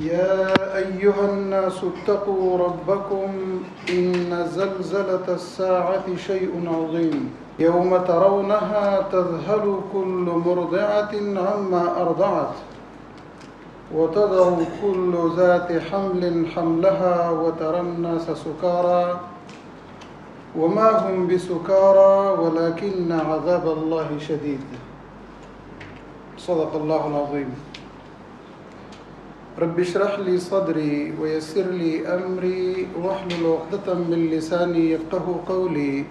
يا أيها الناس اتقوا ربكم إن زلزلة الساعة شيء عظيم يوم ترونها تذهل كل مرضعة عما أرضعت وتضع كل ذات حمل حملها وترى الناس سكارى وما هم بسكارى ولكن عذاب الله شديد. صدق الله العظيم. رب اشرح لي صدري ويسر لي أمري واحلل عقدة من لساني يفقهوا قولي.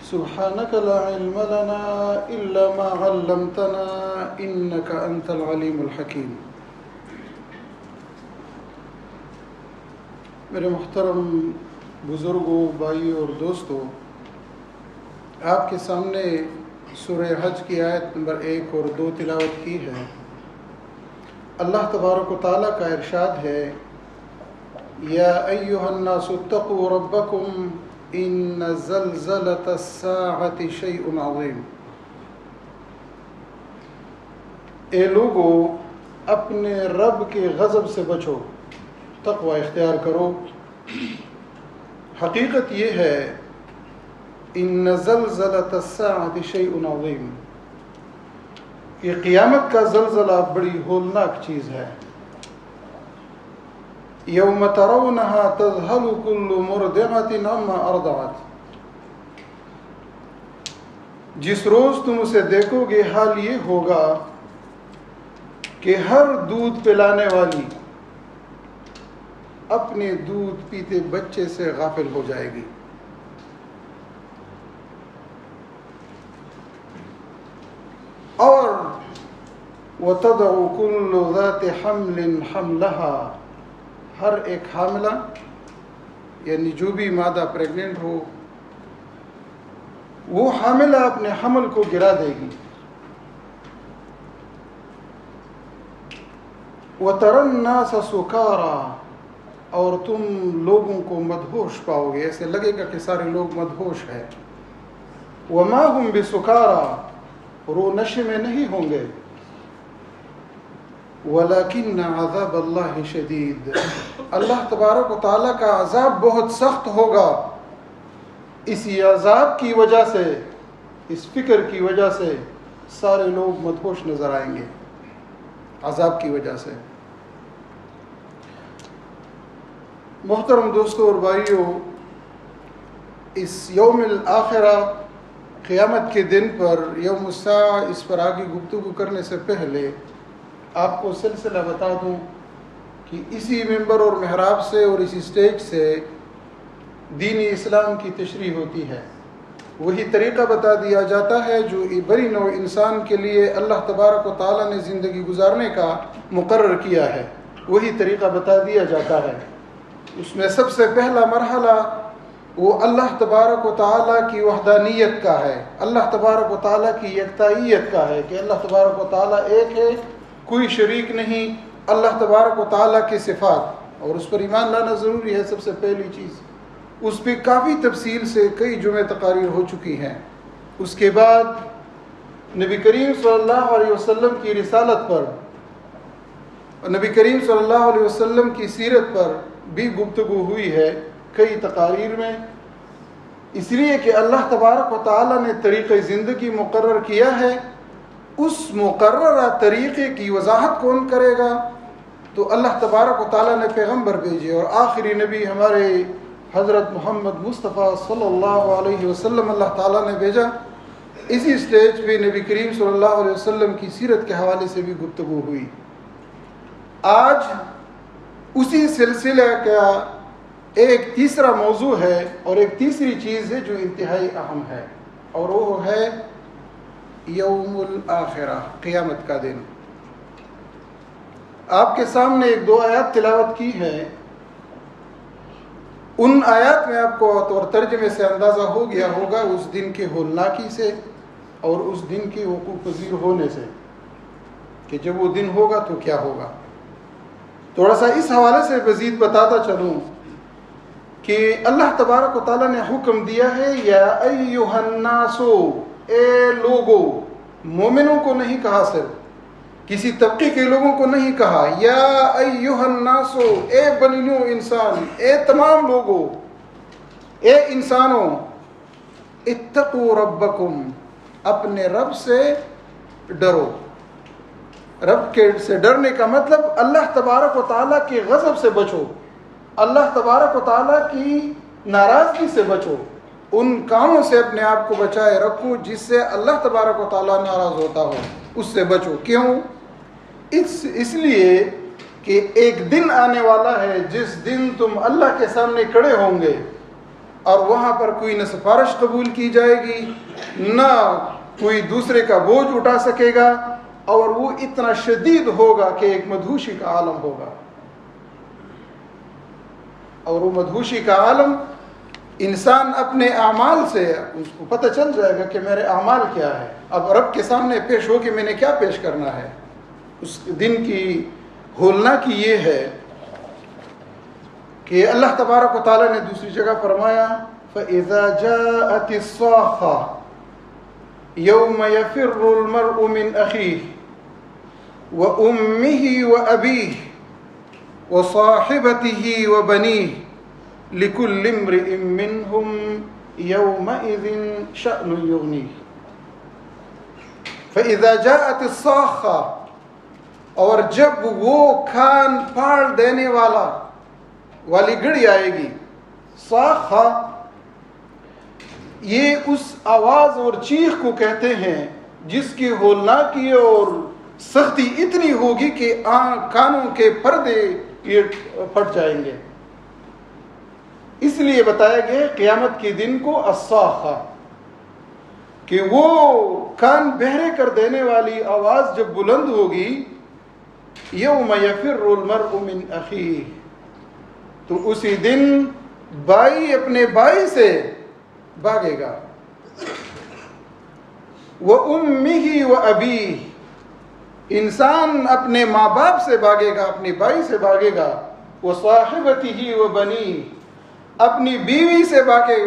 سبحانك لا علم لنا إلا ما علمتنا إنك أنت العليم الحكيم. میرے محترم بزرگوں، بھائیوں اور دوستوں، آپ کے سامنے سورہ حج کی آیت نمبر 1 اور 2 تلاوت کی ہے۔ اللہ تبارک و تعالیٰ کا ارشاد ہے، یا ایھا الناس اتقوا ربکم ان زلزلۃ الساعۃ شیء عظیم۔ اے لوگو، اپنے رب کے غضب سے بچو، تقوی اختیار کرو۔ حقیقت یہ ہے، ان زلزلۃ الساعۃ شیء عظیم، کہ قیامت کا زلزلہ بڑی ہولناک چیز ہے۔ یوم ترونہا تذہل کل مرضعۃ عما ارضعت، جس روز تم اسے دیکھو گے حال یہ ہوگا کہ ہر دودھ پلانے والی اپنے دودھ پیتے بچے سے غافل ہو جائے گی۔ اور وَتَضَعُ كُلُّ ذَاتِ حَمْلٍ حَمْلَهَا، ہر ایک حاملہ یعنی جو بھی مادہ پریگننٹ ہو، وہ حاملہ اپنے حمل کو گرا دے گی۔ وَتَرَى النَّاسَ سُكَارَى، اور تم لوگوں کو مدہوش پاؤ گے، ایسے لگے گا کہ سارے لوگ مدہوش ہیں۔ وَمَا هُمْ بِسُكَارَى، اور وہ نشے میں نہیں ہوں گے۔ وَلَكِنَّ عَذَابَ اللَّهِ شَدِيد، اللہ تبارک و تعالیٰ کا عذاب بہت سخت ہوگا۔ اسی عذاب کی وجہ سے، اس فکر کی وجہ سے سارے لوگ مدہوش نظر آئیں گے، عذاب کی وجہ سے۔ محترم دوستوں اور بھائیوں، اس یوم الآخرہ، قیامت کے دن پر، یوم الساعہ، اس پر آگے گفتگو کرنے سے پہلے آپ کو سلسلہ بتا دوں کہ اسی ممبر اور محراب سے اور اسی سٹیج سے دین اسلام کی تشریح ہوتی ہے۔ وہی طریقہ بتا دیا جاتا ہے جو بری نوع انسان کے لیے اللہ تبارک و تعالیٰ نے زندگی گزارنے کا مقرر کیا ہے، وہی طریقہ بتا دیا جاتا ہے۔ اس میں سب سے پہلا مرحلہ وہ اللہ تبارک و تعالیٰ کی وحدانیت کا ہے، اللہ تبارک و تعالیٰ کی یکتائیت کا ہے، کہ اللہ تبارک و تعالیٰ ایک ہے، کوئی شریک نہیں۔ اللہ تبارک و تعالیٰ کی صفات، اور اس پر ایمان لانا ضروری ہے، سب سے پہلی چیز۔ اس پہ کافی تفصیل سے کئی جمعے تقاریر ہو چکی ہیں۔ اس کے بعد نبی کریم صلی اللہ علیہ وسلم کی رسالت پر، نبی کریم صلی اللہ علیہ وسلم کی سیرت پر بھی گفتگو ہوئی ہے کئی تقاریر میں، اس لیے کہ اللہ تبارک و تعالیٰ نے طریقہ زندگی مقرر کیا ہے۔ اس مقررہ طریقے کی وضاحت کون کرے گا؟ تو اللہ تبارک و تعالیٰ نے پیغمبر بھیجے، اور آخری نبی ہمارے حضرت محمد مصطفیٰ صلی اللہ علیہ وسلم اللہ تعالیٰ نے بھیجا۔ اسی سٹیج پہ نبی کریم صلی اللہ علیہ وسلم کی سیرت کے حوالے سے بھی گفتگو ہوئی۔ آج اسی سلسلہ کا ایک تیسرا موضوع ہے اور ایک تیسری چیز ہے جو انتہائی اہم ہے، اور وہ ہے یوم الآخرہ، قیامت کا دن۔ آپ کے سامنے ایک دو آیات تلاوت کی ہے۔ ان آیات میں آپ کو طور ترجمے سے اندازہ ہو گیا ہوگا اس دن کے ہولناکی سے اور اس دن کے وقوع پذیر ہونے سے، کہ جب وہ دن ہوگا تو کیا ہوگا۔ تھوڑا سا اس حوالے سے مزید بتاتا چلوں کہ اللہ تبارک و تعالیٰ نے حکم دیا ہے، یا ایھا الناس، اے لوگو، مومنوں کو نہیں کہا صرف، کسی طبقے کے لوگوں کو نہیں کہا یا ایھا الناس، اے بنی نوح انسان، اے تمام لوگوں، اے انسانوں، اتقوا ربکم، اپنے رب سے ڈرو۔ رب کے سے ڈرنے کا مطلب اللہ تبارک و تعالیٰ کے غضب سے بچو، اللہ تبارک و تعالیٰ کی ناراضگی سے بچو، ان کاموں سے اپنے آپ کو بچائے رکھو جس سے اللہ تبارک و تعالیٰ ناراض ہوتا ہو، اس سے بچو۔ کیوں؟ اس لیے کہ ایک دن آنے والا ہے جس دن تم اللہ کے سامنے کھڑے ہوں گے اور وہاں پر کوئی نہ سفارش قبول کی جائے گی، نہ کوئی دوسرے کا بوجھ اٹھا سکے گا، اور وہ اتنا شدید ہوگا کہ ایک مدہوشی کا عالم ہوگا۔ اور وہ مدہوشی کا عالم انسان اپنے اعمال سے اس کو پتہ چل جائے گا کہ میرے اعمال کیا ہے، اب رب کے سامنے پیش ہو کہ میں نے کیا پیش کرنا ہے۔ اس دن کی ہولناکی یہ ہے کہ اللہ تبارک و تعالیٰ نے دوسری جگہ فرمایا فَإِذَا جَاءَتِ الصَّاخَّةُ يَوْمَ يَفِرُّ الْمَرْءُ مِنْ أَخِيهِ وَأُمِّهِ وَأَبِيهِ وَصَاحِبَتِهِ وَبَنِيهِ لِكُلِّ امْرِئٍ مِّنْهُمْ يَوْمَئِذٍ شَأْنٌ يُغْنِيهِ فَإِذَا جَاءَتِ الصَّاخَّةُ، اور جب وہ کان پھاڑ دینے والی گھڑی آئے گی۔ صاخہ یہ اس آواز اور چیخ کو کہتے ہیں جس کی ہولناکی اور سختی اتنی ہوگی کہ کانوں کے پردے یہ پھٹ جائیں گے۔ اس لیے بتایا گیا قیامت کے دن کو الصاخہ، کہ وہ کان بہرے کر دینے والی آواز جب بلند ہوگی، یوم یفر المرء من اخیہ، تو اسی دن بھائی اپنے بھائی سے بھاگے گا، وَأُمِّهِ وَأَبِيهِ، انسان اپنے ماں باپ سے بھاگے گا، اپنے بھائی سے بھاگے گا، وَصَاحِبَتِهِ وَبَنِيهِ، اپنی بیوی سے بھاگے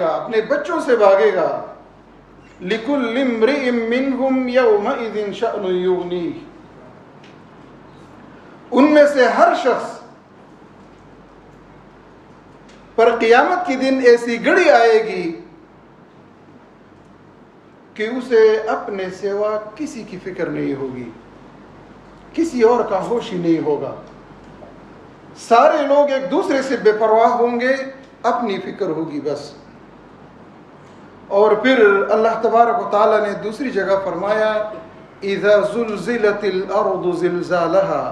گا، اپنے بچوں سے بھاگے گا، لِكُلِّ امْرِئٍ مِّنْهُمْ يَوْمَئِذٍ شَأْنٌ يُغْنِيهِ، ان میں سے ہر شخص پر قیامت کے دن ایسی گھڑی آئے گی کہ اسے اپنے سوا کسی کی فکر نہیں ہوگی، کسی اور کا ہوش ہی نہیں ہوگا، سارے لوگ ایک دوسرے سے بے پرواہ ہوں گے، اپنی فکر ہوگی بس۔ اور پھر اللہ تبارک و تعالیٰ نے دوسری جگہ فرمایا اذا زلزلت الارض زلزالها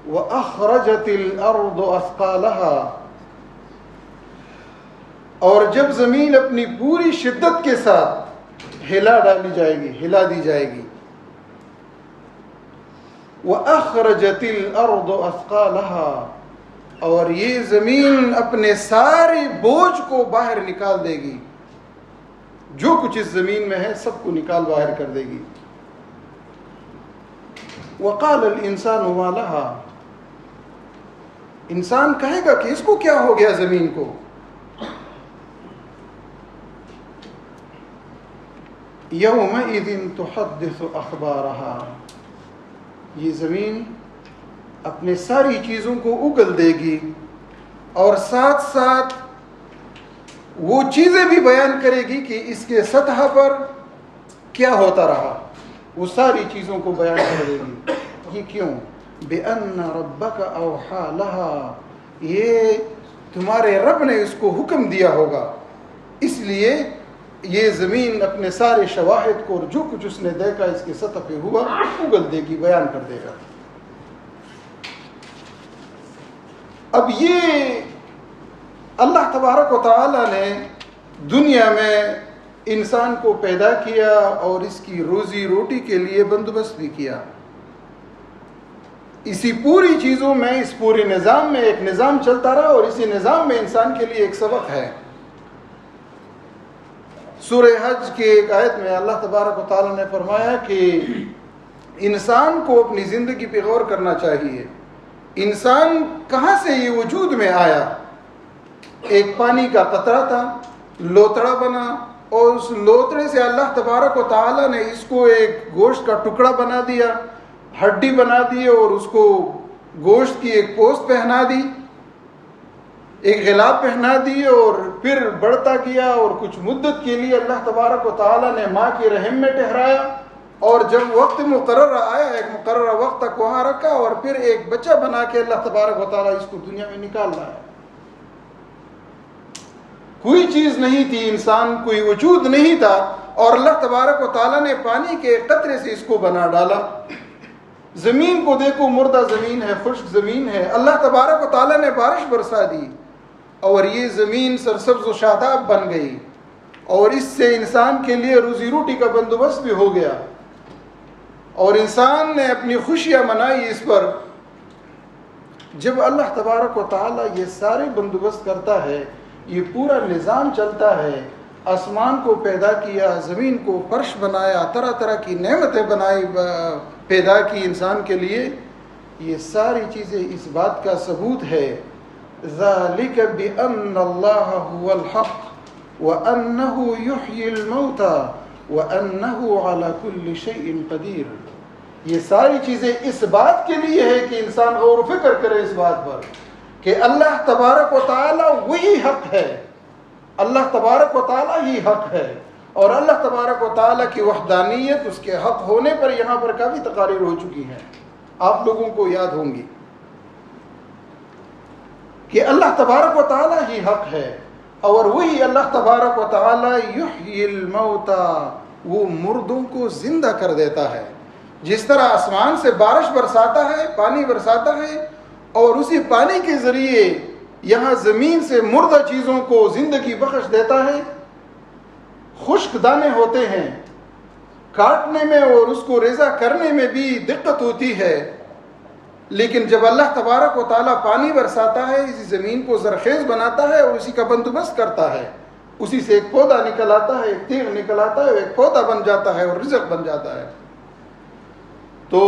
وَأَخْرَجَتِ الْأَرْضُ أَثْقَالَهَا، اور جب زمین اپنی پوری شدت کے ساتھ ہلا دی جائے گی، وَأَخْرَجَتِ الْأَرْضُ أَثْقَالَهَا، اور یہ زمین اپنے سارے بوجھ کو باہر نکال دے گی، جو کچھ اس زمین میں ہے سب کو نکال باہر کر دے گی۔ وَقَالَ الْإِنسَانُ مَا لَهَا، انسان کہے گا کہ اس کو کیا ہو گیا زمین کو۔ یومئذ تحدث اخبارها، یہ زمین اپنے ساری چیزوں کو اگل دے گی اور ساتھ ساتھ وہ چیزیں بھی بیان کرے گی کہ اس کے سطح پر کیا ہوتا رہا، وہ ساری چیزوں کو بیان کر دے گی۔ یہ کیوں؟ بِأَنَّ رَبَّكَ أَوْحَى لَهَا، یہ تمہارے رب نے اس کو حکم دیا ہوگا، اس لیے یہ زمین اپنے سارے شواہد کو اور جو کچھ اس نے دیکھا اس کے سطح پہ ہوا اگل دے گی، بیان کر دے گا۔ اب یہ اللہ تبارک و تعالی نے دنیا میں انسان کو پیدا کیا اور اس کی روزی روٹی کے لیے بندوبست بھی کیا۔ اسی پوری چیزوں میں، اس پورے نظام میں ایک نظام چلتا رہا، اور اسی نظام میں انسان کے لیے ایک سبق ہے۔ سورہ حج کی ایک آیت میں اللہ تبارک و تعالی نے فرمایا کہ انسان کو اپنی زندگی پہ غور کرنا چاہیے۔ انسان کہاں سے یہ وجود میں آیا؟ ایک پانی کا قطرہ تھا، لوتڑا بنا، اور اس لوتڑے سے اللہ تبارک و تعالی نے اس کو ایک گوشت کا ٹکڑا بنا دیا، ہڈی بنا دی اور اس کو گوشت کی ایک پوست پہنا دی، ایک غلاف پہنا دی، اور پھر بڑھتا کیا، اور کچھ مدت کے لیے اللہ تبارک و تعالیٰ نے ماں کی رحم میں ٹھہرایا، اور جب وقت مقررہ آیا ایک مقررہ وقت تک وہاں رکھا، اور پھر ایک بچہ بنا کے اللہ تبارک و تعالیٰ اس کو دنیا میں نکال لایا۔ کوئی چیز نہیں تھی، انسان کوئی وجود نہیں تھا، اور اللہ تبارک و تعالیٰ نے پانی کے ایک قطرے سے اس کو بنا ڈالا۔ زمین کو دیکھو، مردہ زمین ہے، خشک زمین ہے، اللہ تبارک و تعالیٰ نے بارش برسا دی اور یہ زمین سرسبز و شاداب بن گئی، اور اس سے انسان کے لیے روزی روٹی کا بندوبست بھی ہو گیا، اور انسان نے اپنی خوشیاں منائی اس پر۔ جب اللہ تبارک و تعالیٰ یہ سارے بندوبست کرتا ہے، یہ پورا نظام چلتا ہے، آسمان کو پیدا کیا، زمین کو فرش بنایا، طرح طرح کی نعمتیں بنائی، پیدا کی انسان کے لیے، یہ ساری چیزیں اس بات کا ثبوت ہے ذالک بأن اللہ هو الحق وأنه يحيي الموتى وأنه على كل شيء قدیر۔ یہ ساری چیزیں اس بات کے لیے ہے کہ انسان غور و فکر کرے اس بات پر کہ اللہ تبارک و تعالیٰ وہی حق ہے، اللہ تبارک و تعالیٰ ہی حق ہے، اور اللہ تبارک و تعالیٰ کی وحدانیت، اس کے حق ہونے پر یہاں پر کافی تقاریر ہو چکی ہیں، آپ لوگوں کو یاد ہوں گی کہ اللہ تبارک و تعالیٰ ہی حق ہے، اور وہی اللہ تبارک و تعالیٰ یحیی الموتى، وہ مردوں کو زندہ کر دیتا ہے۔ جس طرح آسمان سے بارش برساتا ہے، پانی برساتا ہے، اور اسی پانی کے ذریعے یہاں زمین سے مردہ چیزوں کو زندگی بخش دیتا ہے۔ خشک دانے ہوتے ہیں، کاٹنے میں اور اس کو ریزہ کرنے میں بھی دقت ہوتی ہے، لیکن جب اللہ تبارک و تعالیٰ پانی برساتا ہے، اسی زمین کو زرخیز بناتا ہے اور اسی کا بندوبست کرتا ہے، اسی سے ایک پودا نکل آتا ہے، ایک تیغ نکل آتا ہے، ایک پودا بن جاتا ہے اور رزق بن جاتا ہے۔ تو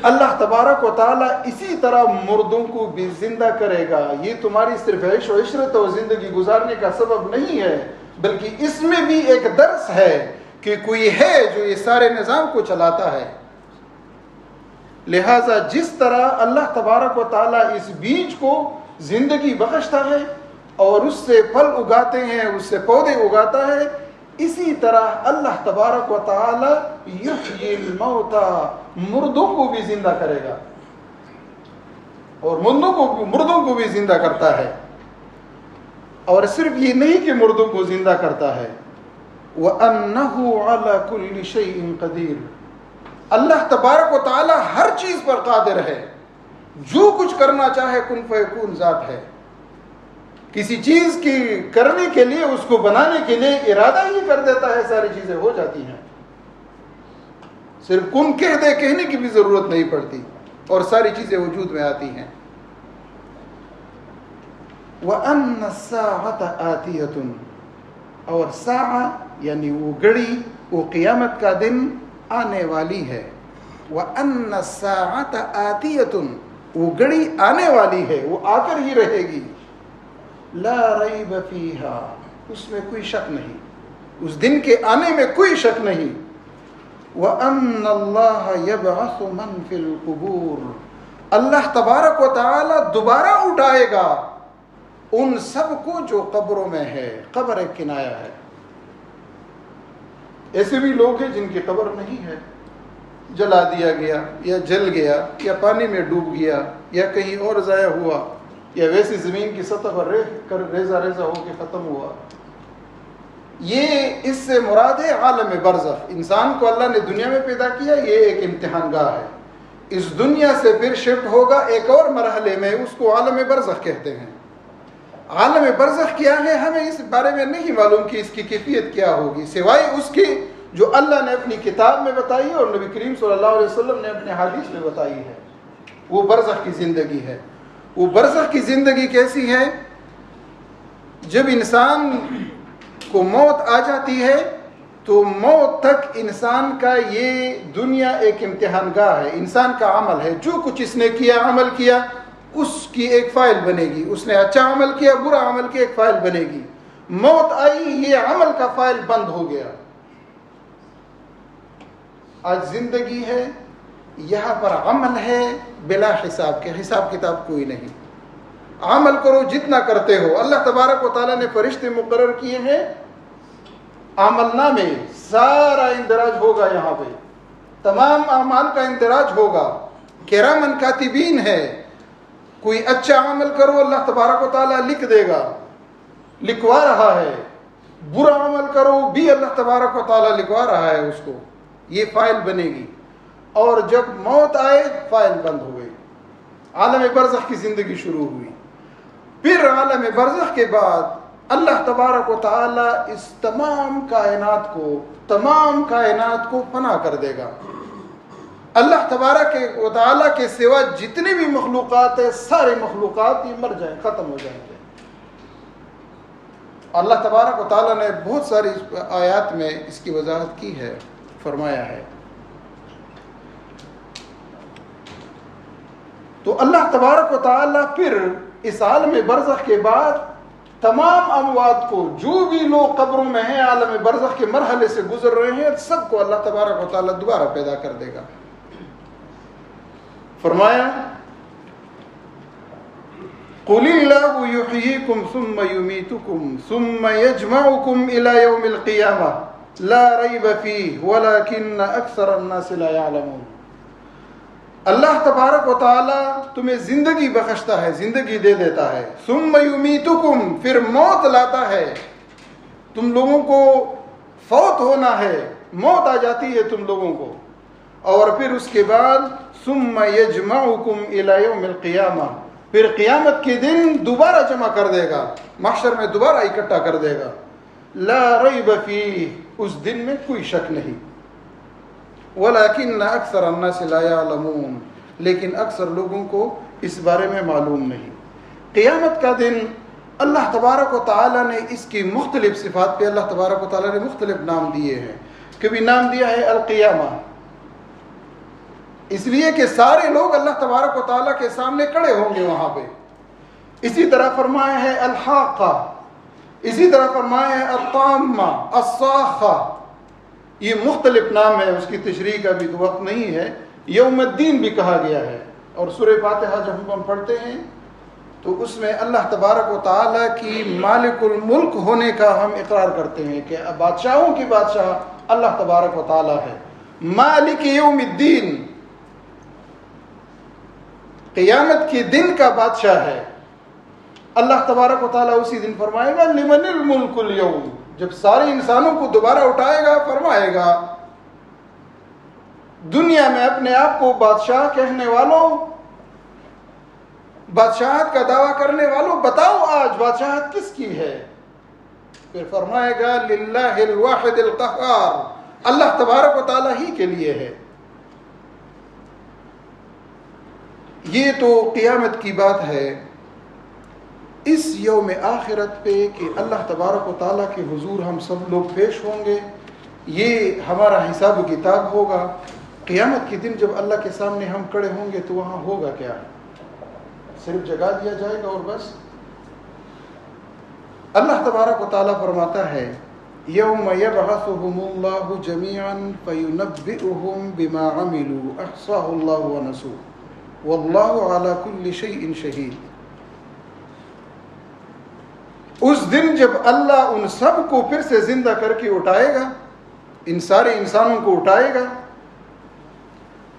اللہ تبارک و تعالیٰ اسی طرح مردوں کو بھی زندہ کرے گا۔ یہ تمہاری صرف عیش و عشرت اور زندگی گزارنے کا سبب نہیں ہے، بلکہ اس میں بھی ایک درس ہے کہ کوئی ہے جو یہ سارے نظام کو چلاتا ہے۔ لہٰذا جس طرح اللہ تبارک و تعالیٰ اس بیج کو زندگی بخشتا ہے اور اس سے پھل اگاتے ہیں، اس سے پودے اگاتا ہے، اسی طرح اللہ تبارک و تعالیٰ یحیی الموتى، مردوں کو بھی زندہ کرے گا، اور مردوں کو بھی زندہ کرتا ہے۔ اور صرف یہ نہیں کہ مردوں کو زندہ کرتا ہے، وَأَنَّهُ عَلَى كُلِّ شَيْءٍ قَدِيرٌ، اللہ تبارک و تعالیٰ ہر چیز پر قادر ہے، جو کچھ کرنا چاہے کن فیکون ذات ہے۔ کسی چیز کی کرنے کے لیے، اس کو بنانے کے لیے ارادہ ہی کر دیتا ہے، ساری چیزیں ہو جاتی ہیں، صرف کن کہہ دے، کہنے کی بھی ضرورت نہیں پڑتی، اور ساری چیزیں وجود میں آتی ہیں۔ وَأَنَّ السَّاعَةَ آتِيَةٌ، اور ساعہ یعنی وہ گھڑی، وہ قیامت کا دن آنے والی ہے۔ وَأَنَّ السَّاعَةَ آتِيَةٌ، وہ گھڑی آنے والی ہے، وہ آ کر ہی رہے گی۔ لا ریب فیہا، اس میں کوئی شک نہیں، اس دن کے آنے میں کوئی شک نہیں۔ وَأَنَّ اللَّهَ يَبْعَثُ مَنْ فِي الْقُبُورِ، اللہ تبارک و تعالی دوبارہ اٹھائے گا ان سب کو جو قبروں میں ہے۔ قبر ایک کنایا ہے، ایسے بھی لوگ ہیں جن کی قبر نہیں ہے، جلا دیا گیا یا جل گیا یا پانی میں ڈوب گیا یا کہیں اور ضائع ہوا یا ویسی زمین کی سطح پر ریزہ ہو کے ختم ہوا۔ یہ اس سے مراد ہے عالم برزخ۔ انسان کو اللہ نے دنیا میں پیدا کیا، یہ ایک امتحان گاہ ہے، اس دنیا سے پھر شفٹ ہوگا ایک اور مرحلے میں، اس کو عالم برزخ کہتے ہیں۔ عالم برزخ کیا ہے ہمیں اس بارے میں نہیں معلوم کہ اس کی کیفیت کیا ہوگی، سوائے اس کی جو اللہ نے اپنی کتاب میں بتائی اور نبی کریم صلی اللہ علیہ وسلم نے اپنے حدیث میں بتائی ہے۔ وہ برزخ کی زندگی ہے۔ وہ برزخ کی زندگی کیسی ہے؟ جب انسان کو موت آ جاتی ہے تو موت تک انسان کا یہ دنیا ایک امتحان گاہ ہے، انسان کا عمل ہے، جو کچھ اس نے کیا، عمل کیا، اس کی ایک فائل بنے گی، اس نے اچھا عمل کیا، برا عمل کیا، ایک فائل بنے گی۔ موت آئی، یہ عمل کا فائل بند ہو گیا۔ آج زندگی ہے، یہاں پر عمل ہے بلا حساب کے، حساب کتاب کوئی نہیں. عمل کرو جتنا کرتے ہو. اللہ تبارک و تعالیٰ نے فرشتے مقرر کیے ہیں، عمل نامے سارا اندراج ہوگا، یہاں پہ تمام اعمال کا اندراج ہوگا. کرامن کاتبین ہے، کوئی اچھا عمل کرو اللہ تبارک و تعالیٰ لکھ دے گا، لکھوا رہا ہے. برا عمل کرو بھی اللہ تبارک و تعالیٰ لکھوا رہا ہے اس کو، یہ فائل بنے گی. اور جب موت آئے فائل بند ہو گئی، عالم برزخ کی زندگی شروع ہوئی. پھر عالم برزخ کے بعد اللہ تبارک و تعالیٰ اس تمام کائنات کو فنا کر دے گا. اللہ تبارک و تعالیٰ کے سوا جتنے بھی مخلوقات ہیں، سارے مخلوقات یہ مر جائیں، ختم ہو جائیں گے. اللہ تبارک و تعالیٰ نے بہت ساری آیات میں اس کی وضاحت کی ہے، فرمایا ہے. تو اللہ تبارک و تعالیٰ پھر اس عالم برزخ کے بعد تمام اموات کو، جو بھی لوگ قبروں میں ہیں، عالم برزخ کے مرحلے سے گزر رہے ہیں، سب کو اللہ تبارک و تعالیٰ دوبارہ پیدا کر دے گا. فرمایا قُلِ اللَّهُ يُحْيِيكُمْ ثُمَّ يُمِيتُكُمْ ثُمَّ يَجْمَعُكُمْ إِلَى يَوْمِ الْقِيَامَةِ لَا رَيْبَ فِيهِ وَلَكِنَّ أَكْثَرَ النَّاسِ لَا يَعْلَمُونَ. اللہ تبارک و تعالیٰ تمہیں زندگی بخشتا ہے، زندگی دے دیتا ہے. ثُمَّ يُمِيتُكُمْ، پھر موت لاتا ہے. تم لوگوں کو فوت ہونا ہے، موت آ جاتی ہے تم لوگوں کو. اور پھر اس کے بعد ثُمَّ يَجْمَعُكُمْ إِلَى يَوْمِ الْقِيَامَةِ، پھر قیامت کے دن دوبارہ جمع کر دے گا، محشر میں دوبارہ اکٹھا کر دے گا. لا ریب فیہ، اس دن میں کوئی شک نہیں. ولیکن اکثر الناس لا یعلمون، لیکن اکثر لوگوں کو اس بارے میں معلوم نہیں. قیامت کا دن اللہ تبارک و تعالیٰ نے اس کی مختلف صفات پہ اللہ تبارک و تعالیٰ نے مختلف نام دیے ہیں. کبھی نام دیا ہے القیامہ، اس لیے کہ سارے لوگ اللہ تبارک و تعالیٰ کے سامنے کھڑے ہوں گے وہاں پہ. اسی طرح فرمایا ہے الحاقہ، اسی طرح فرمایا ہے الطامہ، الصاخہ. یہ مختلف نام ہے، اس کی تشریح کا بھی وقت نہیں ہے. یوم الدین بھی کہا گیا ہے. اور سورہ فاتحہ جب ہم پڑھتے ہیں تو اس میں اللہ تبارک و تعالیٰ کی مالک الملک ہونے کا ہم اقرار کرتے ہیں کہ بادشاہوں کی بادشاہ اللہ تبارک و تعالیٰ ہے. مالک یوم الدین، قیامت کے دن کا بادشاہ ہے اللہ تبارک و تعالیٰ. اسی دن فرمائے گا لمن الملک اليوم، جب سارے انسانوں کو دوبارہ اٹھائے گا، فرمائے گا دنیا میں اپنے آپ کو بادشاہ کہنے والوں، بادشاہت کا دعویٰ کرنے والوں، بتاؤ آج بادشاہت کس کی ہے؟ پھر فرمائے گا للہ الواحد القہار، اللہ تبارک و تعالیٰ ہی کے لیے ہے. یہ تو قیامت کی بات ہے. اس یوم آخرت پہ کہ اللہ تبارک و تعالیٰ کے حضور ہم سب لوگ پیش ہوں گے، یہ ہمارا حساب و کتاب ہوگا. قیامت کے دن جب اللہ کے سامنے ہم کھڑے ہوں گے تو وہاں ہوگا کیا؟ صرف جگا دیا جائے گا اور بس؟ اللہ تبارک و تعالیٰ فرماتا ہے یوم یبعثہم اللہ جمیعا فینبئہم بما عملوا احصاہ اللہ ونسوہ واللہ علی کل شیء شہید. اس دن جب اللہ ان سب کو پھر سے زندہ کر کے اٹھائے گا، ان سارے انسانوں کو اٹھائے گا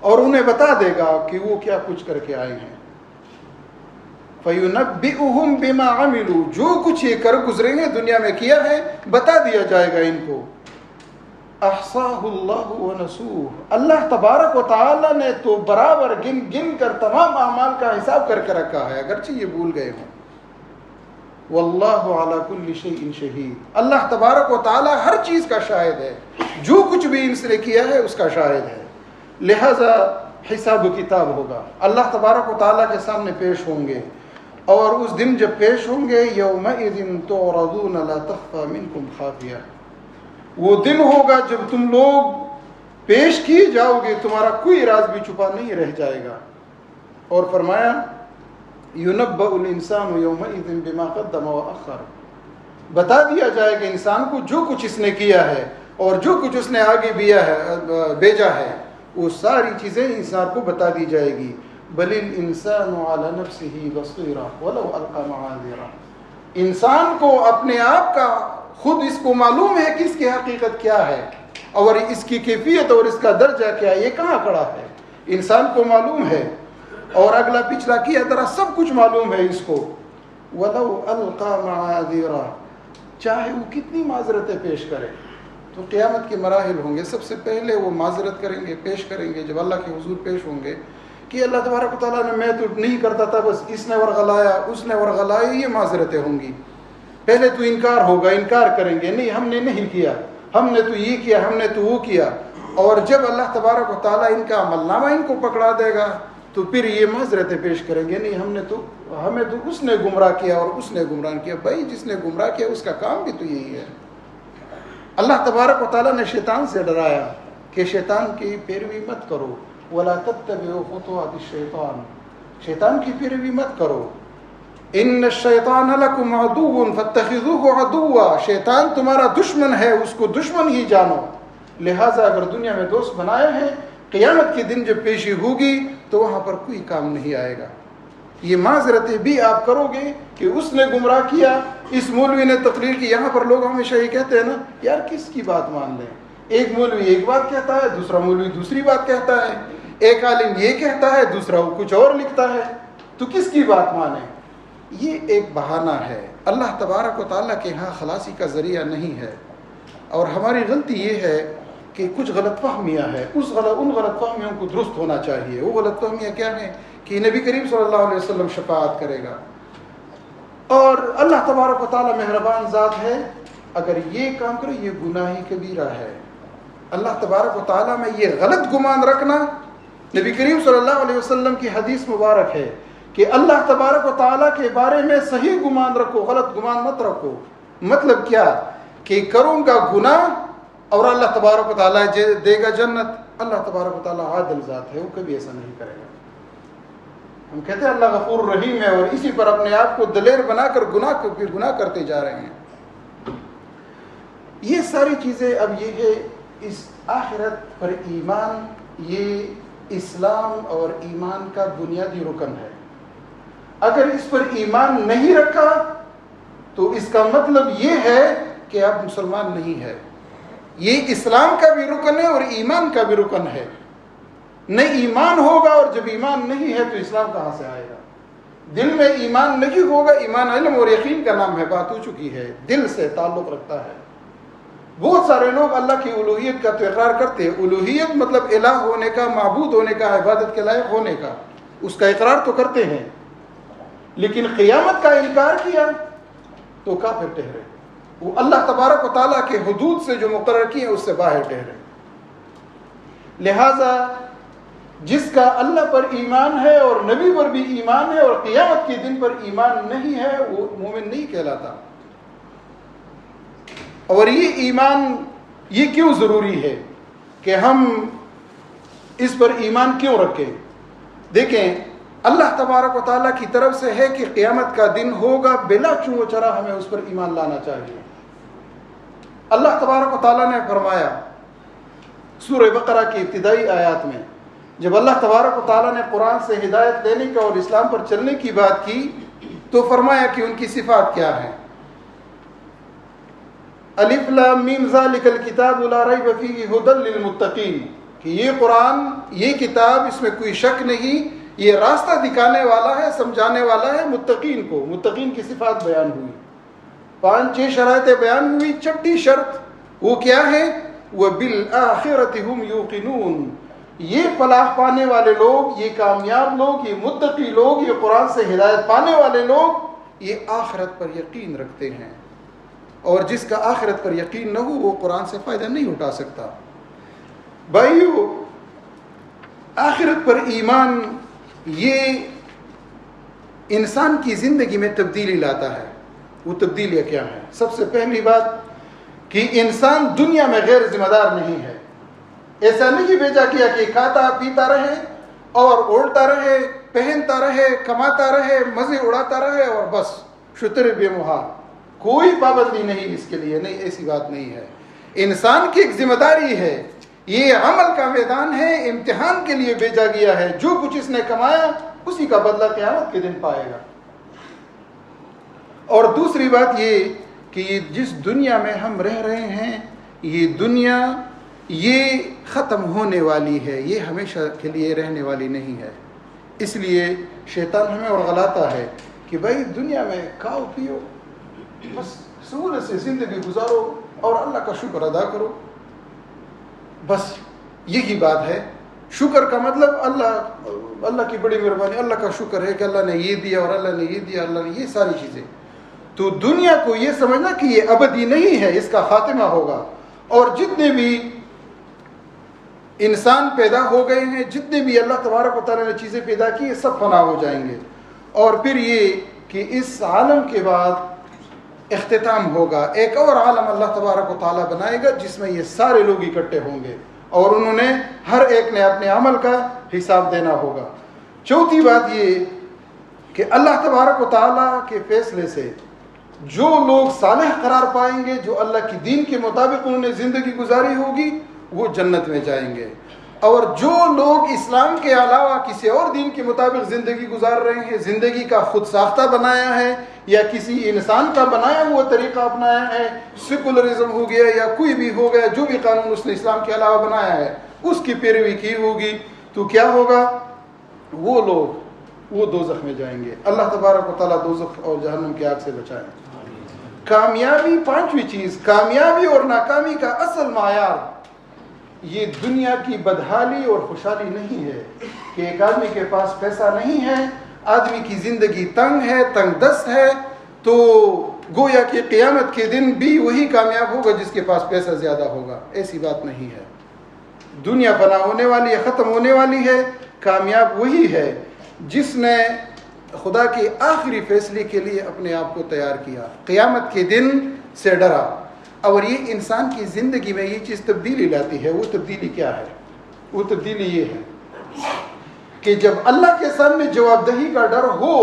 اور انہیں بتا دے گا کہ وہ کیا کچھ کر کے آئے ہیں. فَيُنَبِّئُهُمْ بِمَا عَمِلُوا، جو کچھ یہ کر گزرے ہیں دنیا میں کیا ہے بتا دیا جائے گا ان کو. احصاہ اللہ ونسوہ، اللہ تبارک و تعالی نے تو برابر گن گن کر تمام اعمال کا حساب کر کے رکھا ہے اگرچہ یہ بھول گئے ہوں. واللہ علی کل شیء شہید، اللہ تبارک و تعالی ہر چیز کا شاہد ہے، جو کچھ بھی ان سے کیا ہے اس کا شاہد ہے. لہذا حساب و کتاب ہوگا، اللہ تبارک و تعالی کے سامنے پیش ہوں گے. اور اس دن جب پیش ہوں گے یومئذ تعرضون لا تخفى منکم خافیہ، وہ دن ہوگا جب تم لوگ پیش کیے جاؤ گے، تمہارا کوئی راز بھی چھپا نہیں رہ جائے گا. اور فرمایا یُنَبَّأُ الْإِنسَانُ يَوْمَئِذٍ بِمَا قَدَّمَ وَأَخَّرَ، بتا دیا جائے گا انسان کو جو کچھ اس نے کیا ہے اور جو کچھ اس نے آگے بھیجا ہے وہ ساری چیزیں انسان کو بتا دی جائے گی. بل الانسان علی نفسہ بصیرہ ولو القی معاذیرہ. انسان کو اپنے آپ کا خود اس کو معلوم ہے کہ اس کی حقیقت کیا ہے اور اس کی کیفیت اور اس کا درجہ کیا ہے, یہ کہاں کھڑا ہے. انسان کو معلوم ہے اور اگلا پچھلا کیا طرح سب کچھ معلوم ہے اس کو. وَلَوْ أَلْقَى مَعَاذِيرًا, چاہے وہ کتنی معذرتیں پیش کرے. تو قیامت کے مراحل ہوں گے, سب سے پہلے وہ معذرت کریں گے, پیش کریں گے جب اللہ کے حضور پیش ہوں گے کہ اللہ تبارک و تعالیٰ نے, میں تو نہیں کرتا تھا, بس اس نے ورغلایا اس نے ورغلایا. یہ معذرتیں ہوں گی. پہلے تو انکار ہوگا, انکار کریں گے, نہیں ہم نے نہیں کیا, ہم نے تو یہ کیا, ہم نے تو وہ کیا. اور جب اللہ تبارک و تعالیٰ ان کا عمل نامہ ان کو پکڑا دے گا تو پھر یہ معذرتیں پیش کریں گے, نہیں ہمیں تو اس نے گمراہ کیا اور اس نے گمراہ کیا. بھائی جس نے گمراہ کیا اس کا کام بھی تو یہی ہے. اللہ تبارک و تعالیٰ نے شیطان سے ڈرایا کہ شیطان کی پیروی مت کرو. وَلَا تَتَّبِعُوا خُطُوَاتِ الشَّيْطَانِ, شیطان کی پیروی مت کرو. إِنَّ الشَّيْطَانَ لَكُمْ عَدُوٌّ فَاتَّخِذُوهُ عَدُوًّا, شیطان تمہارا دشمن ہے, اس کو دشمن ہی جانو. لہٰذا اگر دنیا میں دوست بنائے ہیں, قیامت کے دن جب پیشی ہوگی تو وہاں پر کوئی کام نہیں آئے گا. یہ معذرتیں بھی آپ کرو گے کہ اس نے گمراہ کیا, اس مولوی نے تقریر کی. یہاں پر لوگ ہمیشہ یہ کہتے ہیں نا, یار کس کی بات مان لیں. ایک مولوی ایک بات کہتا ہے, دوسرا مولوی دوسری بات کہتا ہے, ایک عالم یہ کہتا ہے, دوسرا وہ کچھ اور لکھتا ہے, تو کس کی بات مانیں. یہ ایک بہانہ ہے. اللہ تبارک و تعالیٰ کے ہاں خلاصی کا ذریعہ نہیں ہے. اور ہماری غلطی یہ ہے کہ کچھ غلط فہمیاں ہیں, ان غلط فہمیوں کو درست ہونا چاہیے. وہ غلط فہمیاں کیا ہیں کہ نبی کریم صلی اللہ علیہ وسلم شفاعت کرے گا اور اللہ تبارک و تعالیٰ مہربان ذات ہے, اگر یہ کام کرے یہ گناہ کبیرہ ہے. اللہ تبارک و تعالیٰ میں یہ غلط گمان رکھنا, نبی کریم صلی اللہ علیہ وسلم کی حدیث مبارک ہے کہ اللہ تبارک و تعالیٰ کے بارے میں صحیح گمان رکھو, غلط گمان مت رکھو. مطلب کیا کہ کروں گا گناہ اور اللہ تبارک و تعالیٰ دے گا جنت. اللہ تبارک و تعالیٰ عادل ذات ہے, وہ کبھی ایسا نہیں کرے گا. ہم کہتے ہیں اللہ غفور رحیم ہے اور اسی پر اپنے آپ کو دلیر بنا کر گناہ کرتے جا رہے ہیں. یہ ساری چیزیں اب یہ ہے, اس آخرت پر ایمان یہ اسلام اور ایمان کا بنیادی رکن ہے. اگر اس پر ایمان نہیں رکھا تو اس کا مطلب یہ ہے کہ آپ مسلمان نہیں ہے. یہ اسلام کا بھی رکن ہے اور ایمان کا بھی رکن ہے. نہیں ایمان ہوگا اور جب ایمان نہیں ہے تو اسلام کہاں سے آئے گا. دل میں ایمان نہیں ہوگا. ایمان علم اور یقین کا نام ہے, بات ہو چکی ہے, دل سے تعلق رکھتا ہے. بہت سارے لوگ اللہ کی الوہیت کا تو اقرار کرتے ہیں. الوہیت مطلب الہ ہونے کا, معبود ہونے کا, عبادت کے لائق ہونے کا, اس کا اقرار تو کرتے ہیں, لیکن قیامت کا انکار کیا تو کافر ٹھہرے. وہ اللہ تبارک و تعالیٰ کے حدود سے جو مقرر کی ہیں اس سے باہر ٹھہرے. لہذا جس کا اللہ پر ایمان ہے اور نبی پر بھی ایمان ہے اور قیامت کے دن پر ایمان نہیں ہے, وہ مومن نہیں کہلاتا. اور یہ ایمان یہ کیوں ضروری ہے کہ ہم اس پر ایمان کیوں رکھیں. دیکھیں, اللہ تبارک و تعالیٰ کی طرف سے ہے کہ قیامت کا دن ہوگا, بلا چون و چرا ہمیں اس پر ایمان لانا چاہیے. اللہ تبارک و تعالیٰ نے فرمایا سورہ بقرہ کی ابتدائی آیات میں, جب اللہ تبارک و تعالیٰ نے قرآن سے ہدایت لینے کا اور اسلام پر چلنے کی بات کی تو فرمایا کہ ان کی صفات کیا ہیں. الف لام میم ذالک الکتاب لا ریب فیہ ھدی للمتقین, کہ یہ قرآن, یہ کتاب, اس میں کوئی شک نہیں, یہ راستہ دکھانے والا ہے, سمجھانے والا ہے متقین کو. متقین کی صفات بیان ہوئی, 5-6 شرائطیں بیان ہوئی. 6ٹھی شرط وہ کیا ہے, وَبِالْآخِرَةِ هُمْ يُوقِنُونَ, یہ فلاح پانے والے لوگ, یہ کامیاب لوگ, یہ متقی لوگ, یہ قرآن سے ہدایت پانے والے لوگ, یہ آخرت پر یقین رکھتے ہیں. اور جس کا آخرت پر یقین نہ ہو وہ قرآن سے فائدہ نہیں اٹھا سکتا. بھائیو, آخرت پر ایمان یہ انسان کی زندگی میں تبدیلی لاتا ہے. وہ تبدیلیاں کیا ہیں؟ سب سے پہلی بات کہ انسان دنیا میں غیر ذمہ دار نہیں ہے. ایسا نہیں بھیجا کیا کہ کھاتا پیتا رہے اور اوڑھتا رہے, پہنتا رہے, کماتا رہے, مزے اڑاتا رہے اور بس شتر بے محال, کوئی پابندی نہیں اس کے لیے. نہیں, ایسی بات نہیں ہے. انسان کی ایک ذمہ داری ہے, یہ عمل کا میدان ہے، امتحان کے لیے بھیجا گیا ہے. جو کچھ اس نے کمایا اسی کا بدلہ قیامت کے دن پائے گا. اور دوسری بات یہ کہ یہ جس دنیا میں ہم رہ رہے ہیں، یہ دنیا یہ ختم ہونے والی ہے، یہ ہمیشہ کے لیے رہنے والی نہیں ہے. اس لیے شیطان ہمیں ورغلاتا ہے کہ بھائی دنیا میں کھاؤ پیو، بس سہولت سے زندگی گزارو اور اللہ کا شکر ادا کرو. بس یہی بات ہے. شکر کا مطلب اللہ کی بڑی مہربانی، اللہ کا شکر ہے کہ اللہ نے یہ دیا اور اللہ نے یہ دیا، اللہ نے یہ ساری چیزیں. تو دنیا کو یہ سمجھنا کہ یہ ابدی نہیں ہے، اس کا خاتمہ ہوگا. اور جتنے بھی انسان پیدا ہو گئے ہیں، جتنے بھی اللہ تبارک و تعالیٰ نے چیزیں پیدا کی، یہ سب فنا ہو جائیں گے. اور پھر یہ کہ اس عالم کے بعد اختتام ہوگا، ایک اور عالم اللہ تبارک و تعالیٰ بنائے گا جس میں یہ سارے لوگ اکٹھے ہوں گے اور انہوں نے ہر ایک نے اپنے عمل کا حساب دینا ہوگا. چوتھی بات یہ کہ اللہ تبارک و تعالیٰ کے فیصلے سے جو لوگ صالح قرار پائیں گے، جو اللہ کی دین کے مطابق انہوں نے زندگی گزاری ہوگی، وہ جنت میں جائیں گے. اور جو لوگ اسلام کے علاوہ کسی اور دین کے مطابق زندگی گزار رہے ہیں، زندگی کا خود ساختہ بنایا ہے یا کسی انسان کا بنایا ہوا طریقہ اپنایا ہے، سیکولرزم ہو گیا یا کوئی بھی ہو گیا، جو بھی قانون اس نے اسلام کے علاوہ بنایا ہے اس کی پیروی کی ہوگی، تو کیا ہوگا؟ وہ دوزخ میں جائیں گے. اللہ تبارک و تعالیٰ دوزخ اور جہنم کی آگ سے بچائیں. کامیابی، پانچویں چیز، کامیابی اور ناکامی کا اصل معیار یہ دنیا کی بدحالی اور خوشحالی نہیں ہے کہ ایک آدمی کے پاس پیسہ نہیں ہے، آدمی کی زندگی تنگ ہے، تنگ دست ہے، تو گویا کہ قیامت کے دن بھی وہی کامیاب ہوگا جس کے پاس پیسہ زیادہ ہوگا. ایسی بات نہیں ہے. دنیا فنا ہونے والی ہے، ختم ہونے والی ہے. کامیاب وہی ہے جس نے خدا کے آخری فیصلے کے لیے اپنے آپ کو تیار کیا، قیامت کے دن سے ڈرا. اور یہ انسان کی زندگی میں یہ چیز تبدیلی لاتی ہے. وہ تبدیلی کیا ہے؟ وہ تبدیلی یہ ہے کہ جب اللہ کے سامنے جواب دہی کا ڈر ہو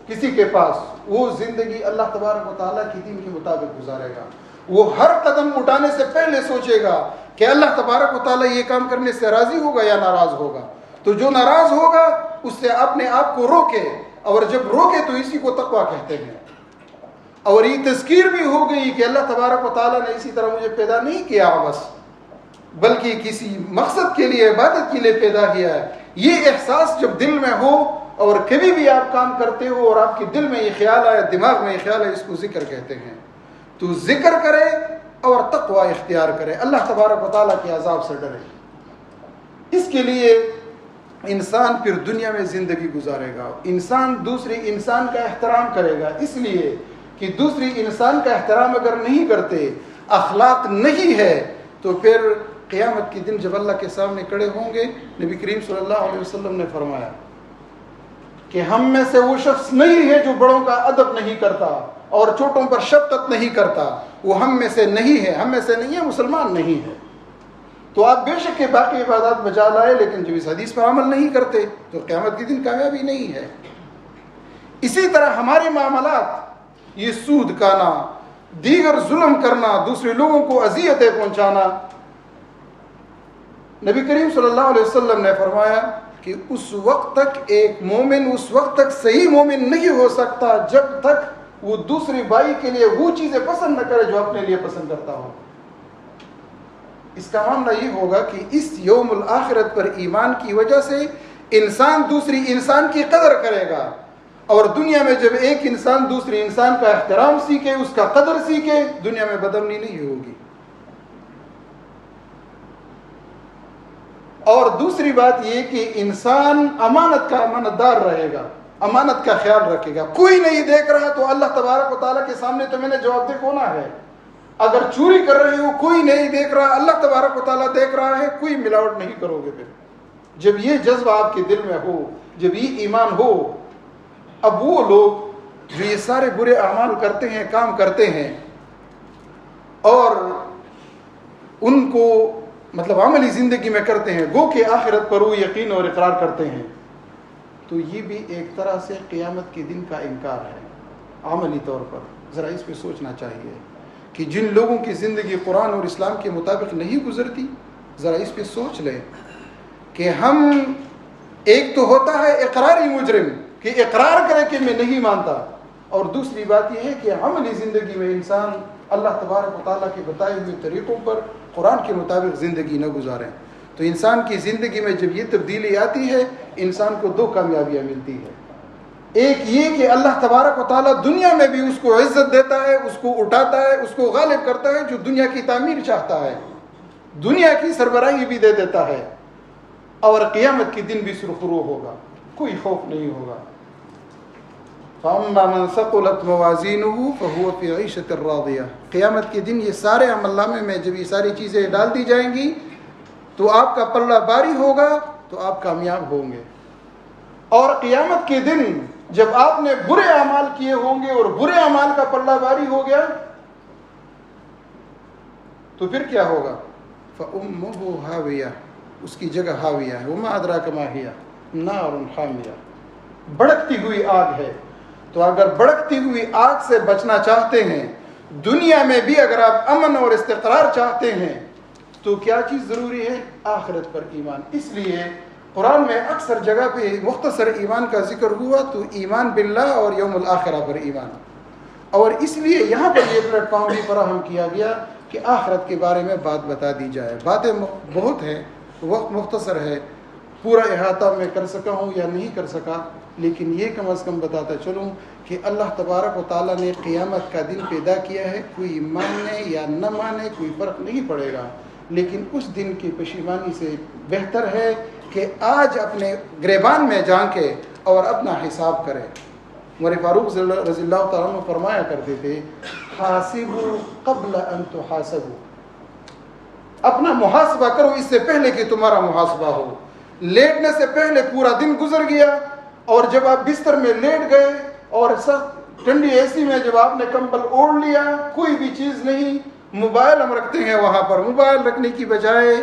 کسی کے پاس، وہ زندگی اللہ تبارک و تعالیٰ کی دین کے مطابق گزارے گا. وہ ہر قدم اٹھانے سے پہلے سوچے گا کہ اللہ تبارک و تعالیٰ یہ کام کرنے سے راضی ہوگا یا ناراض ہوگا. تو جو ناراض ہوگا اس سے اپنے آپ کو روکے، اور جب روکے تو اسی کو تقویٰ کہتے ہیں. اور یہ تذکیر بھی ہو گئی کہ اللہ تبارک و تعالیٰ نے اسی طرح مجھے پیدا نہیں کیا بس، بلکہ کسی مقصد کے لیے، عبادت کے لیے پیدا کیا ہے. یہ احساس جب دل میں ہو اور کبھی بھی آپ کام کرتے ہو اور آپ کے دل میں یہ خیال آئے، دماغ میں یہ خیال ہے، اس کو ذکر کہتے ہیں. تو ذکر کرے اور تقویٰ اختیار کرے، اللہ تبارک و تعالیٰ کے عذاب سے ڈرے. اس کے لیے انسان پھر دنیا میں زندگی گزارے گا. انسان دوسرے انسان کا احترام کرے گا، اس لیے کہ دوسری انسان کا احترام اگر نہیں کرتے، اخلاق نہیں ہے، تو پھر قیامت کے دن جب اللہ کے سامنے کھڑے ہوں گے، نبی کریم صلی اللہ علیہ وسلم نے فرمایا کہ ہم میں سے وہ شخص نہیں ہے جو بڑوں کا ادب نہیں کرتا اور چھوٹوں پر شفقت نہیں کرتا. وہ ہم میں سے نہیں ہے، ہم میں سے نہیں ہے، مسلمان نہیں ہے. تو آپ بے شک کے باقی عبادات بجا لائے، لیکن جب اس حدیث پر عمل نہیں کرتے تو قیامت کے دن کامیابی نہیں ہے. اسی طرح ہمارے معاملات، یہ سود کھانا، دیگر ظلم کرنا، دوسرے لوگوں کو اذیتیں پہنچانا، نبی کریم صلی اللہ علیہ وسلم نے فرمایا کہ اس وقت تک ایک مومن اس وقت تک صحیح مومن نہیں ہو سکتا جب تک وہ دوسرے بھائی کے لیے وہ چیزیں پسند نہ کرے جو اپنے لیے پسند کرتا ہو. اس کا معاملہ یہ ہوگا کہ اس یوم الآخرت پر ایمان کی وجہ سے انسان دوسری انسان کی قدر کرے گا. اور دنیا میں جب ایک انسان دوسرے انسان کا احترام سیکھے، اس کا قدر سیکھے، دنیا میں بدامنی نہیں ہوگی. اور دوسری بات یہ کہ انسان امانت کا امانت دار رہے گا، امانت کا خیال رکھے گا. کوئی نہیں دیکھ رہا تو اللہ تبارک و تعالیٰ کے سامنے تو میں نے جواب دہ ہونا ہے. اگر چوری کر رہے ہو، کوئی نہیں دیکھ رہا، اللہ تبارک و تعالیٰ دیکھ رہا ہے، کوئی ملاوٹ نہیں کرو گے. پھر جب یہ جذبہ آپ کے دل میں ہو، جب یہ ایمان ہو، اب وہ لوگ جو یہ سارے برے اعمال کرتے ہیں، کام کرتے ہیں، اور ان کو مطلب عملی زندگی میں کرتے ہیں، گو کہ آخرت پر وہ یقین اور اقرار کرتے ہیں، تو یہ بھی ایک طرح سے قیامت کے دن کا انکار ہے عملی طور پر. ذرا اس پہ سوچنا چاہیے کہ جن لوگوں کی زندگی قرآن اور اسلام کے مطابق نہیں گزرتی، ذرا اس پہ سوچ لیں کہ ہم ایک تو ہوتا ہے اقراری مجرم کہ اقرار کرے کہ میں نہیں مانتا، اور دوسری بات یہ ہے کہ عملی زندگی میں انسان اللہ تبارک و تعالیٰ کے بتائے ہوئے طریقوں پر قرآن کے مطابق زندگی نہ گزاریں۔ تو انسان کی زندگی میں جب یہ تبدیلی آتی ہے انسان کو دو کامیابیاں ملتی ہے۔ ایک یہ کہ اللہ تبارک و تعالیٰ دنیا میں بھی اس کو عزت دیتا ہے، اس کو اٹھاتا ہے، اس کو غالب کرتا ہے جو دنیا کی تعمیر چاہتا ہے، دنیا کی سربراہی بھی دے دیتا ہے، اور قیامت کے دن بھی سرخرو ہوگا، کوئی خوف نہیں ہوگا۔ فَأَمَّا مَنْ ثَقُلَتْ مَوَازِينُهُ فَهُوَ فِي عِيشَةٍ رَاضِيَةٍ۔ قیامت کے دن یہ سارے عمل نامے میں جب یہ ساری چیزیں ڈال دی جائیں گی تو آپ کا پلہ باری ہوگا تو آپ کامیاب ہوں گے، اور قیامت کے دن جب آپ نے برے اعمال کیے ہوں گے اور برے اعمال کا پلہ باری ہو گیا تو پھر کیا ہوگا؟ فَأُمُّهُ هَاوِيَةٌ، اس کی جگہ ہاویہ ہے، وَمَا أَدْرَاكَ مَا هِيَ نَارٌ حَامِيَةٌ، بھڑکتی ہوئی آگ ہے۔ تو اگر بھڑکتی ہوئی آگ سے بچنا چاہتے ہیں، دنیا میں بھی اگر آپ امن اور استقرار چاہتے ہیں تو کیا چیز ضروری ہے؟ آخرت پر ایمان۔ اس لیے قرآن میں اکثر جگہ پہ مختصر ایمان کا ذکر ہوا تو ایمان باللہ اور یوم الآخرہ پر ایمان، اور اس لیے یہاں پر یہ پلیٹ فارم بھی فراہم کیا گیا کہ آخرت کے بارے میں بات بتا دی جائے۔ باتیں بہت ہیں، وقت مختصر ہے، پورا احاطہ میں کر سکا ہوں یا نہیں کر سکا، لیکن یہ کم از کم بتاتا چلوں کہ اللہ تبارک و تعالیٰ نے قیامت کا دن پیدا کیا ہے، کوئی ماننے یا نہ مانے کوئی فرق نہیں پڑے گا، لیکن اس دن کی پشیمانی سے بہتر ہے کہ آج اپنے گریبان میں جھانکے اور اپنا حساب کرے۔ عمر فاروق رضی اللہ تعالیٰ عنہ فرمایا کرتے تھے، حاسبوا قبل ان تحاسبوا، اپنا محاسبہ کرو اس سے پہلے کہ تمہارا محاسبہ ہو۔ لیٹنے سے پہلے پورا دن گزر گیا، اور جب آپ بستر میں لیٹ گئے اور سخت ٹھنڈی اے سی میں جب آپ نے کمبل اوڑھ لیا، کوئی بھی چیز نہیں، موبائل ہم رکھتے ہیں وہاں پر، موبائل رکھنے کی بجائے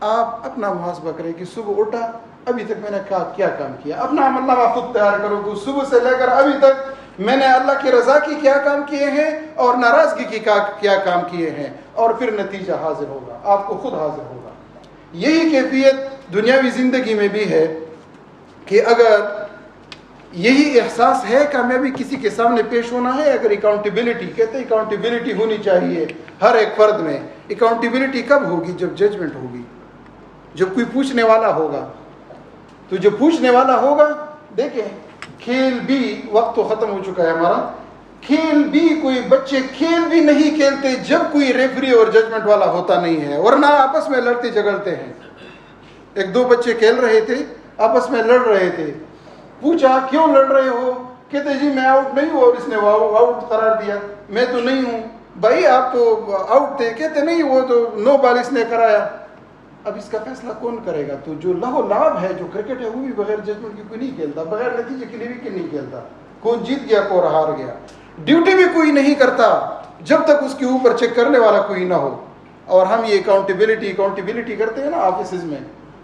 آپ اپنا محاسبہ کریں کہ صبح اٹھا ابھی تک میں نے کیا کام کیا، اپنا عمل نامہ خود تیار کرو کہ صبح سے لے کر ابھی تک میں نے اللہ کی رضا کی کیا کام کیے ہیں اور ناراضگی کی کیا کام کیے ہیں، اور پھر نتیجہ حاضر ہوگا، آپ کو خود حاضر ہوگا۔ یہی کیفیت دنیاوی زندگی میں بھی ہے کہ اگر یہی احساس ہے کامیابی کسی کے سامنے پیش ہونا ہے، اگر اکاؤنٹیبلٹی، کہتے ہیں اکاؤنٹیبلٹی ہونی چاہیے ہر ایک فرد میں۔ اکاؤنٹیبلٹی کب ہوگی؟ جب ججمنٹ ہوگی، جب کوئی پوچھنے والا ہوگا۔ تو جو پوچھنے والا ہوگا، دیکھیں کھیل بھی، وقت تو ختم ہو چکا ہے ہمارا، کھیل بھی کوئی بچے کھیل بھی نہیں کھیلتے جب کوئی ریفری اور ججمنٹ والا ہوتا نہیں ہے، ورنہ آپس میں لڑتے جھگڑتے ہیں۔ ایک دو بچے کھیل رہے تھے، آپس میں لڑ رہے تھے، پوچھا کیوں لڑ رہے ہو؟ کہتے جی میں آؤٹ نہیں ہوں اور اس نے آؤٹ قرار دیا، میں تو نہیں ہوں۔ بھائی آپ تو آؤٹ تھے، کہتے نہیں وہ تو نو بال اس نے کرایا۔ اب اس کا فیصلہ کون کرے گا؟ تو جو لہو لعب ہے، جو کرکٹ ہے، وہ بھی بغیر ججمنٹ کی کوئی نہیں کھیلتا، بغیر نتیجے کے لیے بھی نہیں کھیلتا، کون جیت گیا کون ہار گیا۔ ڈیوٹی بھی کوئی نہیں کرتا جب تک اس کے اوپر چیک کرنے والا کوئی نہ ہو۔ اور ہم یہ اکاؤنٹیبلٹی کرتے ہیں نا آفیسز میں،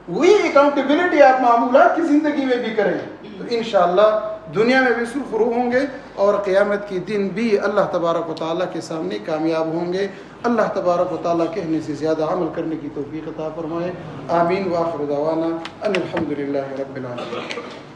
وہی اکاؤنٹیبلٹی آپ معمولات کی زندگی میں بھی کریں تو انشاءاللہ دنیا میں بھی سرخرو ہوں گے، اور قیامت کے دن بھی اللہ تبارک و تعالیٰ کے سامنے کامیاب ہوں گے۔ اللہ تبارک و تعالیٰ کہنے سے زیادہ عمل کرنے کی توفیق عطا فرمائے۔ آمین۔ وآخر دعوانا ان الحمدللہ رب العالمین۔